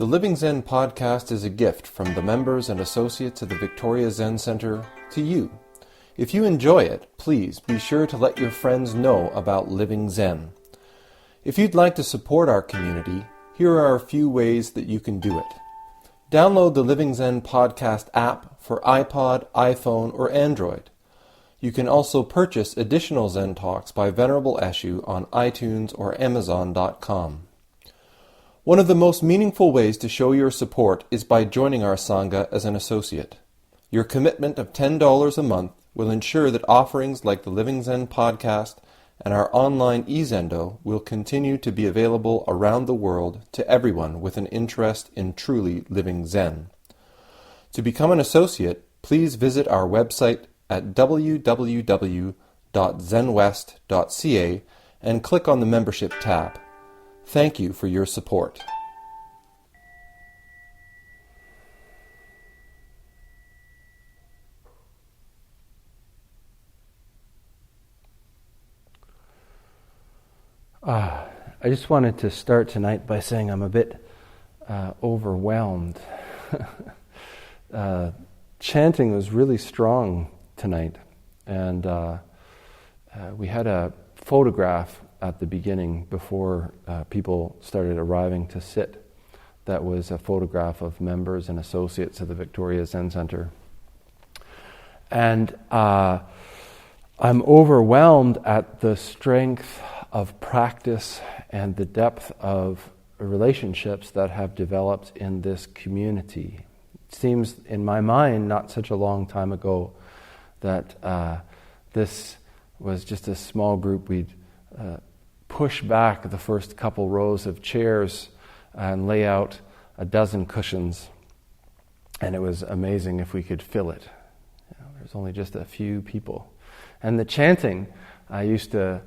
The Living Zen-podcast is a gift from the members and associates of the Victoria Zen Centre to you. If you enjoy it, please be sure to let your friends know about Living Zen. If you'd like to support our community, here are a few ways that you can do it. Download the Living Zen podcast app for iPod, iPhone, or Android. You can also purchase additional Zen Talks by Venerable Eshu on iTunes or Amazon.com. One of the most meaningful ways to show your support is by joining our Sangha as an associate. Your commitment of $10 a month will ensure that offerings like the Living Zen podcast and our online e-Zendo will continue to be available around the world to everyone with an interest in truly living Zen. To become an associate, please visit our website at www.zenwest.ca and click on the membership tab. Thank you for your support. I just wanted to start tonight by saying I'm a bit overwhelmed. Chanting was really strong tonight, and we had a photograph at the beginning before people started arriving to sit. That was a photograph of members and associates of the Victoria Zen Centre. And I'm overwhelmed at the strength of practice and the depth of relationships that have developed in this community. It seems, in my mind, not such a long time ago that this was just a small group. We'd push back the first couple rows of chairs and lay out a dozen cushions, and it was amazing if we could fill it. There's only just a few people. And the chanting, I used to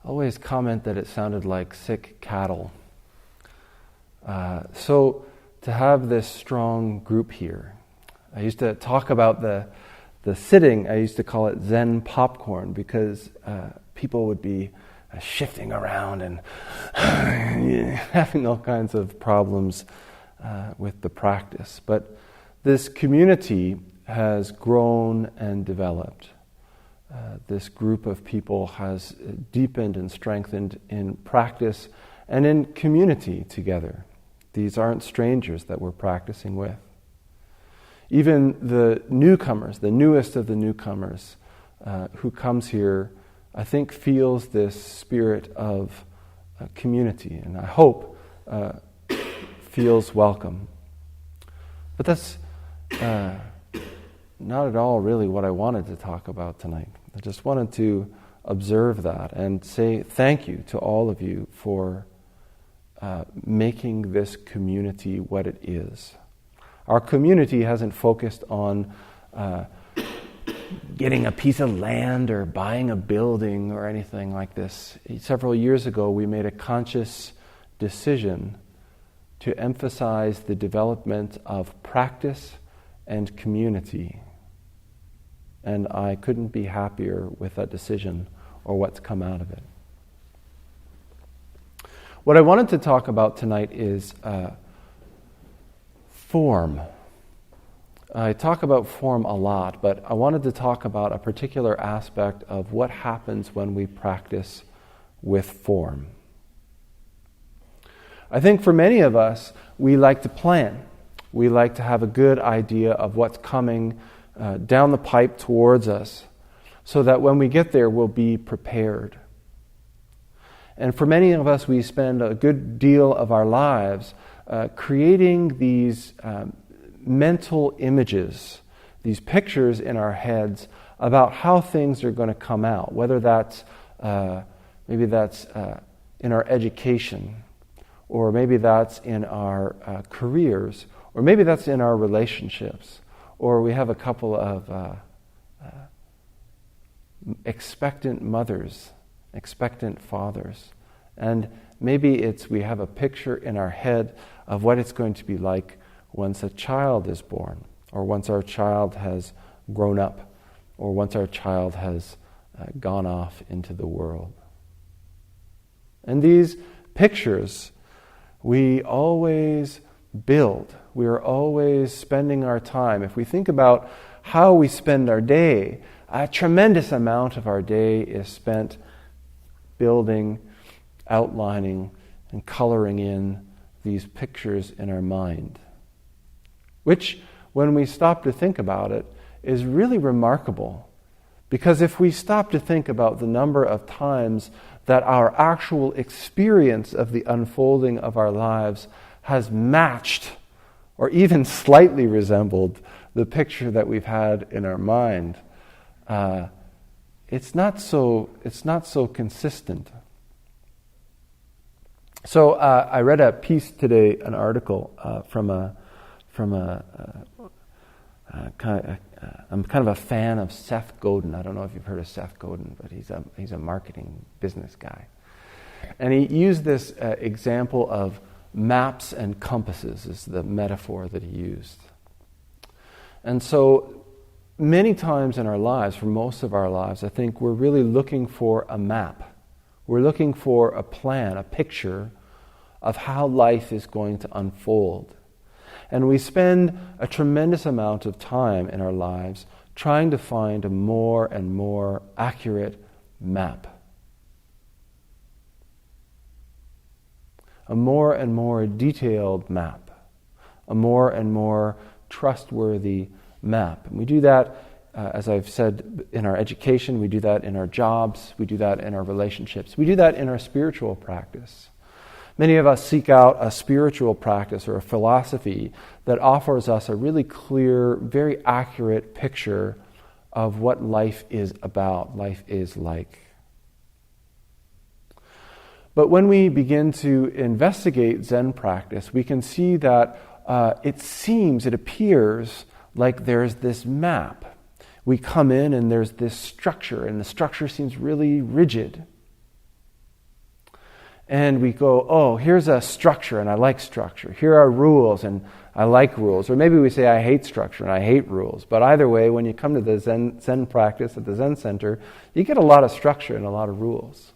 always comment that it sounded like sick cattle. So to have this strong group here, I used to talk about the sitting. I used to call it Zen popcorn because people would be shifting around and having all kinds of problems with the practice. But this community has grown and developed. This group of people has deepened and strengthened in practice and in community together. These aren't strangers that we're practicing with. Even the newcomers, the newest of the newcomers who comes here, I think feels this spirit of community, and I hope feels welcome. But that's not at all really what I wanted to talk about tonight. I just wanted to observe that and say thank you to all of you for making this community what it is. Our community hasn't focused on getting a piece of land or buying a building or anything like this. Several years ago, we made a conscious decision to emphasize the development of practice and community. And I couldn't be happier with that decision or what's come out of it. What I wanted to talk about tonight is form. I talk about form a lot, but I wanted to talk about a particular aspect of what happens when we practice with form. I think for many of us, we like to plan. We like to have a good idea of what's coming down the pipe towards us, so that when we get there, we'll be prepared. And for many of us, we spend a good deal of our lives creating these mental images, these pictures in our heads about how things are going to come out, whether that's maybe that's in our education, or maybe that's in our careers, or maybe that's in our relationships, or we have a couple of expectant mothers, expectant fathers, and maybe it's we have a picture in our head of what it's going to be like once a child is born, or once our child has grown up, or once our child has gone off into the world. And these pictures, We always build. We are always spending our time. If we think about how we spend our day, a tremendous amount of our day is spent building, outlining, and coloring in these pictures in our mind, which, when we stop to think about it, is really remarkable. Because if we stop to think about the number of times that our actual experience of the unfolding of our lives has matched or even slightly resembled the picture that we've had in our mind, it's not so consistent. So I read a piece today, an article I'm kind of a fan of Seth Godin. I don't know if you've heard of Seth Godin, but he's a marketing business guy. And he used this example of maps and compasses is the metaphor that he used. And so many times in our lives, for most of our lives, I think we're really looking for a map. We're looking for a plan, a picture of how life is going to unfold. And we spend a tremendous amount of time in our lives trying to find a more and more accurate map. A more and more detailed map. A more and more trustworthy map. And we do that, as I've said, in our education. We do that in our jobs. We do that in our relationships. We do that in our spiritual practice. Many of us seek out a spiritual practice or a philosophy that offers us a really clear, very accurate picture of what life is about, life is like. But when we begin to investigate Zen practice, we can see that it appears like there's this map. We come in and there's this structure, and the structure seems really rigid. And we go, oh, here's a structure, and I like structure. Here are rules, and I like rules. Or maybe we say, I hate structure, and I hate rules. But either way, when you come to the Zen practice at the Zen Center, you get a lot of structure and a lot of rules.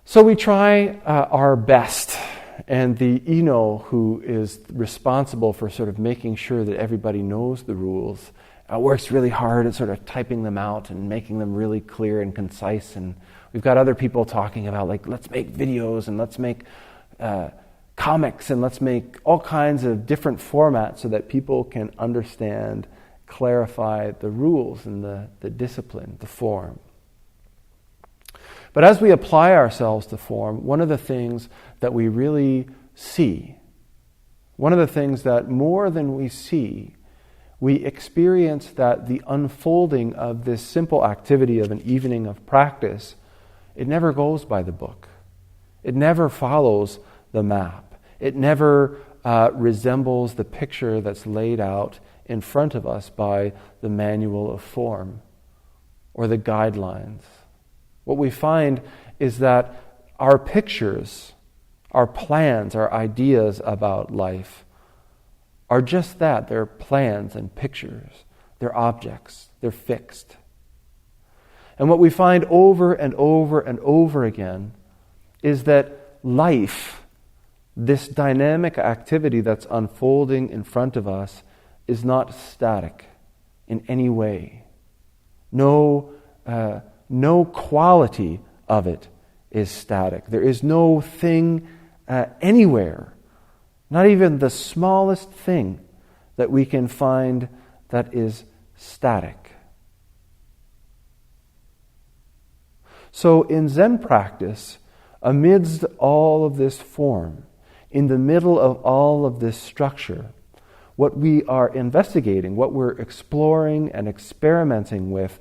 So we try our best. And the Ino, who is responsible for sort of making sure that everybody knows the rules, works really hard at sort of typing them out and making them really clear and concise. And we've got other people talking about, like, let's make videos and let's make comics and let's make all kinds of different formats so that people can understand, clarify the rules and the discipline, the form. But as we apply ourselves to form, one of the things that we really see, one of the things that more than we see, we experience that the unfolding of this simple activity of an evening of practice, it never goes by the book. It never follows the map. It never resembles the picture that's laid out in front of us by the manual of form or the guidelines. What we find is that our pictures, our plans, our ideas about life are just that. They're plans and pictures. They're objects. They're fixed. And what we find over and over and over again is that life, this dynamic activity that's unfolding in front of us, is not static in any way. No quality of it is static. There is no thing anywhere, not even the smallest thing, that we can find that is static. So in Zen practice, amidst all of this form, in the middle of all of this structure, what we are investigating, what we're exploring and experimenting with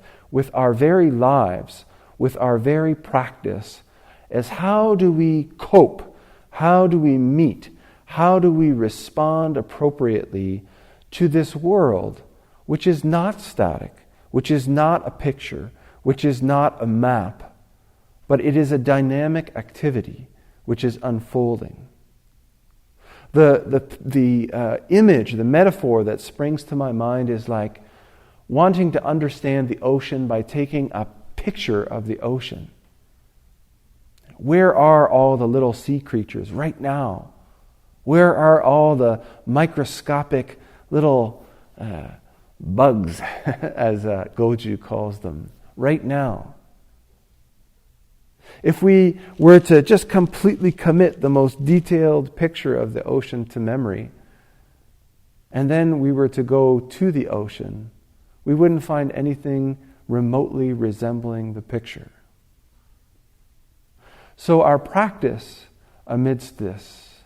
our very lives, with our very practice, is how do we cope? How do we meet? How do we respond appropriately to this world, which is not static, which is not a picture, which is not a map, but it is a dynamic activity which is unfolding. The image, the metaphor that springs to my mind is like wanting to understand the ocean by taking a picture of the ocean. Where are all the little sea creatures right now? Where are all the microscopic little bugs, as Goju calls them, right now? If we were to just completely commit the most detailed picture of the ocean to memory, and then we were to go to the ocean, we wouldn't find anything remotely resembling the picture. So our practice amidst this,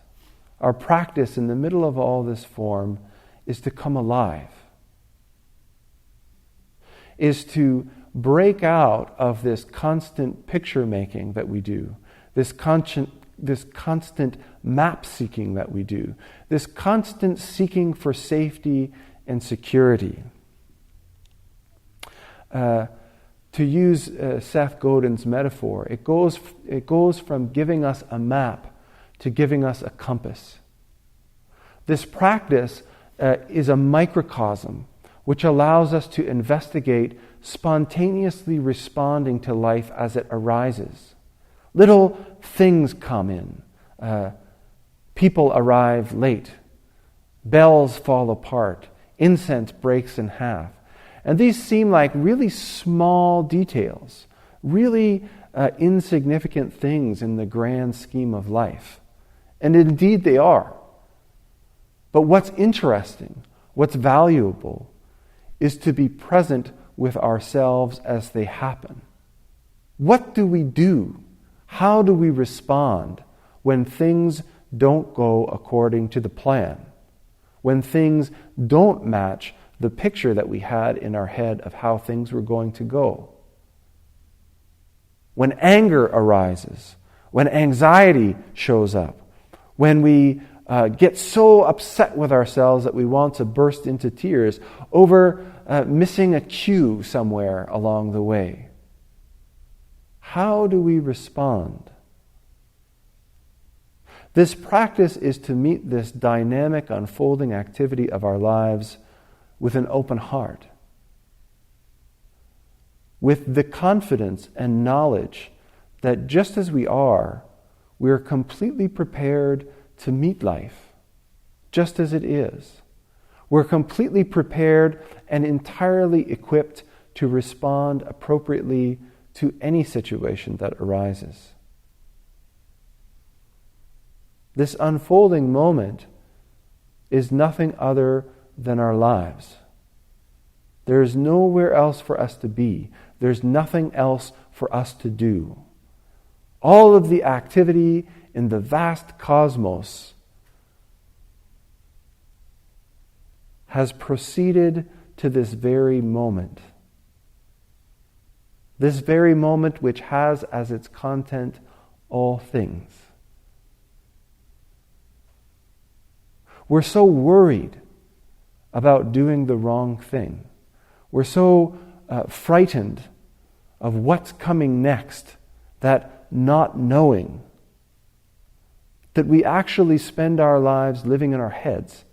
our practice in the middle of all this form, is to come alive, is to break out of this constant picture making that we do, this constant map seeking that we do, this constant seeking for safety and security. To use Seth Godin's metaphor, it goes from giving us a map to giving us a compass. This practice is a microcosm which allows us to investigate spontaneously responding to life as it arises. Little things come in. People arrive late. Bells fall apart. Incense breaks in half. And these seem like really small details, really insignificant things in the grand scheme of life. And indeed they are. But what's interesting, what's valuable, is to be present with ourselves as they happen. What do we do? How do we respond when things don't go according to the plan? When things don't match the picture that we had in our head of how things were going to go? When anger arises, when anxiety shows up, when we get so upset with ourselves that we want to burst into tears over missing a cue somewhere along the way. How do we respond? This practice is to meet this dynamic unfolding activity of our lives with an open heart, with the confidence and knowledge that just as we are completely prepared to meet life just as it is. We're completely prepared and entirely equipped to respond appropriately to any situation that arises. This unfolding moment is nothing other than our lives. There is nowhere else for us to be. There's nothing else for us to do. All of the activity in the vast cosmos has proceeded to this very moment. This very moment which has as its content all things. We're so worried about doing the wrong thing. We're so frightened of what's coming next, that not knowing, that we actually spend our lives living in our heads,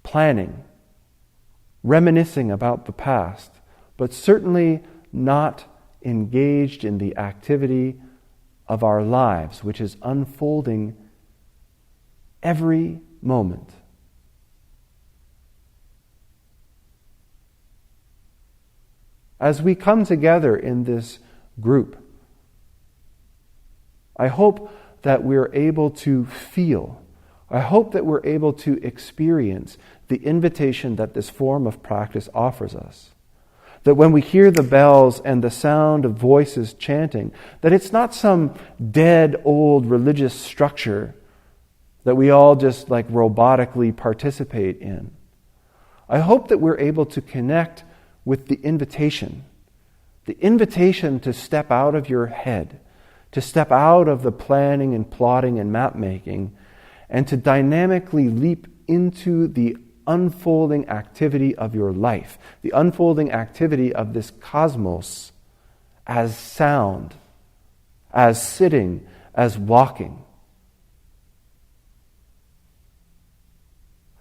planning, reminiscing about the past, but certainly not engaged in the activity of our lives, which is unfolding every moment. As we come together in this group, I hope that we're able to feel, I hope that we're able to experience the invitation that this form of practice offers us. That when we hear the bells and the sound of voices chanting, that it's not some dead old religious structure that we all just like robotically participate in. I hope that we're able to connect with the invitation to step out of your head, to step out of the planning and plotting and map making, and to dynamically leap into the unfolding activity of your life, the unfolding activity of this cosmos as sound, as sitting, as walking.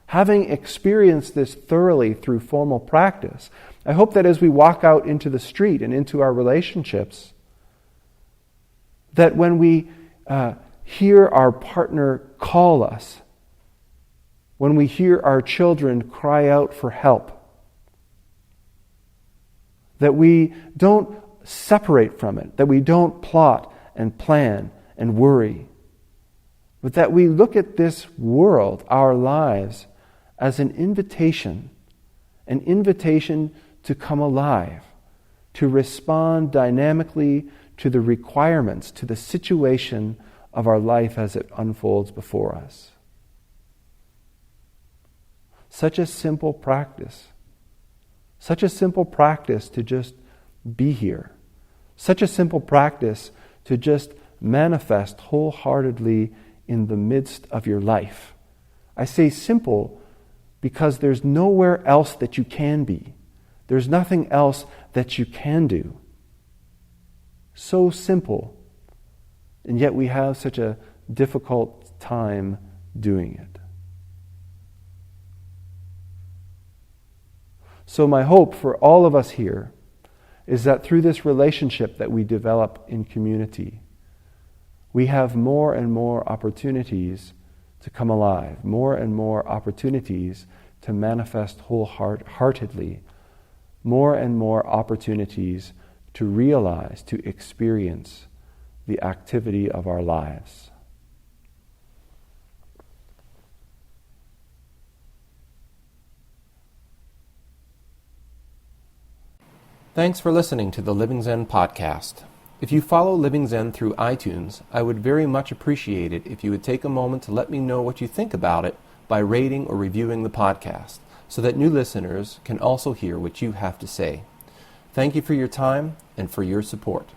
Having experienced this thoroughly through formal practice, I hope that as we walk out into the street and into our relationships, That when we hear our partner call us, when we hear our children cry out for help, that we don't separate from it, that we don't plot and plan and worry, but that we look at this world, our lives, as an invitation to come alive, to respond dynamically to the requirements, to the situation of our life as it unfolds before us. Such a simple practice to just be here. Such a simple practice to just manifest wholeheartedly in the midst of your life. I say simple because there's nowhere else that you can be. There's nothing else that you can do. So simple, and yet we have such a difficult time doing it. So my hope for all of us here is that through this relationship that we develop in community, we have more and more opportunities to come alive, more and more opportunities to manifest wholeheartedly, more and more opportunities to realize, to experience the activity of our lives. Thanks for listening to the Living Zen podcast. If you follow Living Zen through iTunes, I would very much appreciate it if you would take a moment to let me know what you think about it by rating or reviewing the podcast, so that new listeners can also hear what you have to say. Thank you for your time and for your support.